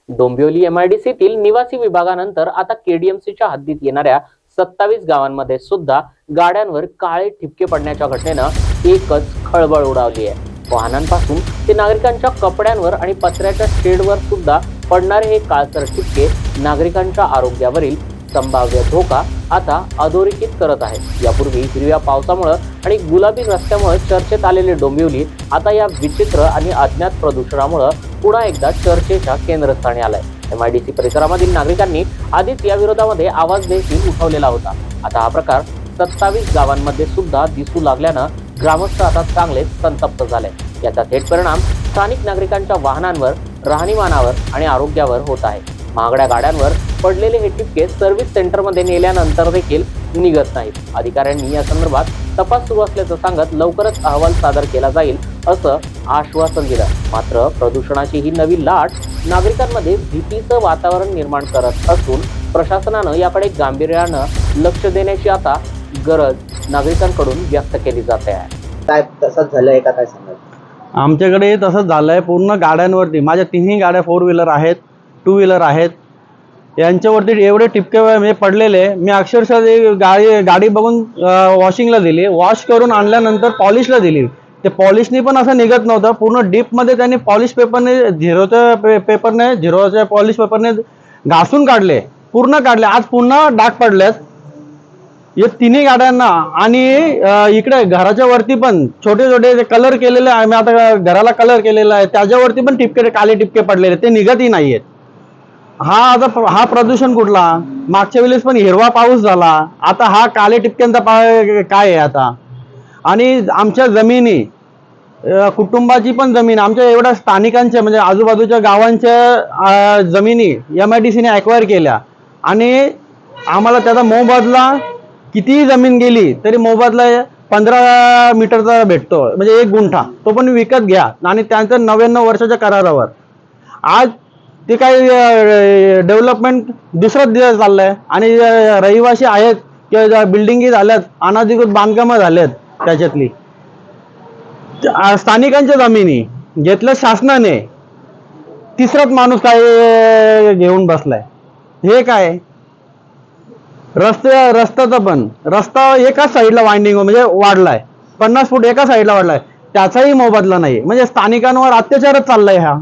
डोंबिवली एमआयडीसीतील निवासी विभागानंतर आता केडीएमसीच्या हद्दीत येणाऱ्या 27 गावांमध्ये सुद्धा गाड्यांवर काळे ठिपके पडण्याच्या घटनेनं एकच खळबळ उडावली आहे। वाहनांपासून ते नागरिकांच्या कपड्यांवर आणि पत्र्याच्या शेडवर सुद्धा पडणारे हे काळसर ठिपके नागरिकांच्या आरोग्यावरील संभाव्य धोका आता अधोरेखित करत आहे। यापूर्वी हिरव्या पावसामुळे आणि गुलाबी रस्त्यामुळे चर्चेत आलेले डोंबिवली आता या विचित्र आणि अज्ञात प्रदूषणामुळे पुन्हा एकदा चर्चेच्या केंद्रस्थानी आलाय। एमआयडीसी परिसरामधील नागरिकांनी आधीच या विरोधामध्ये आवाज देखील उठवलेला होता। आता हा प्रकार 27 गावांमध्ये सुद्धा दिसू लागल्यानं ग्रामस्थ आता चांगले संतप्त झाले। याचा थेट परिणाम स्थानिक नागरिकांच्या वाहनांवर, राहणीमानावर आणि आरोग्यावर होत आहे। महागड्या गाड्यांवर पडलेले हे ठिपके सर्व्हिस सेंटरमध्ये नेल्यानंतर देखील निघत नाहीत। अधिकाऱ्यांनी या संदर्भात तपास सुरू असल्याचं सांगत लवकरच अहवाल सादर केला जाईल असं आश्वासन दिलं। मात्र प्रदूषणाची ही नवी लाट नागरिकांमध्ये भीतीचं वातावरण निर्माण करत असून प्रशासनानं याकडे गांभीर्यानं लक्ष देण्याची आता गरज नागरिकांकडून व्यक्त केली जाते आहे। काय तसंच झालंय का, काय सांगाल? आमच्याकडे तसंच झालंय। पूर्ण गाड्यांवरती, माझ्या तिन्ही गाड्या 4 व्हीलर आहेत, 2 व्हीलर आहेत, यांच्यावरती एवढे टिपके म्हणजे पडलेले। मी अक्षरशः गाडी बघून वॉशिंगला दिली, वॉश करून आणल्यानंतर पॉलिशला दिली। ते पॉलिशनी पण असं निघत नव्हतं। पूर्ण डीपमध्ये त्यांनी पॉलिश पेपरने, झिरोच्या पॉलिश पेपरने घासून काढले, पूर्ण काढले। आज पुन्हा डाग पडलेत या तिन्ही गाड्यांना। आणि इकडे घराच्या वरती पण छोटे छोटे कलर केलेले आहे, मी आता घराला कलर केलेला आहे, त्याच्यावरती पण टिपके, काळे टिपके पडलेले, ते निघतही नाहीयेत। हा प्रदूषण कुठला? मागच्या वेळेस पण हिरवा पाऊस झाला, आता हा काळे टिपक्यांचा काय आहे आता? आणि आमच्या जमिनी, कुटुंबाची पण जमीन, आमच्या एवढ्या स्थानिकांच्या म्हणजे आजूबाजूच्या गावांच्या जमिनी एमआयडीसीने ॲक्वायर केल्या आणि आम्हाला त्याचा मोबदला, कितीही जमीन गेली तरी मोबदला 15 मीटरचा भेटतो, म्हणजे 1 गुंठा, तो पण विकत घ्या आणि त्यांचं 99 वर्षाच्या करारावर। आज ते काही डेव्हलपमेंट दुसराच दिवस चाललंय आणि रहिवासी आहेत किंवा बिल्डिंगी झाल्यात, अनधिकृत बांधकामं झालेत, त्याच्यातली स्थानिकांच्या जमिनी घेतल्या शासनाने। तिसराच माणूस काय घेऊन बसलाय, हे काय? रस्त्याचा पण रस्ता एकाच साईडला वाइंडिंग म्हणजे वाढलाय, 50 फूट एका साईडला वाढलाय, त्याचाही मोबदला नाही। म्हणजे स्थानिकांवर अत्याचारच चाललाय हा।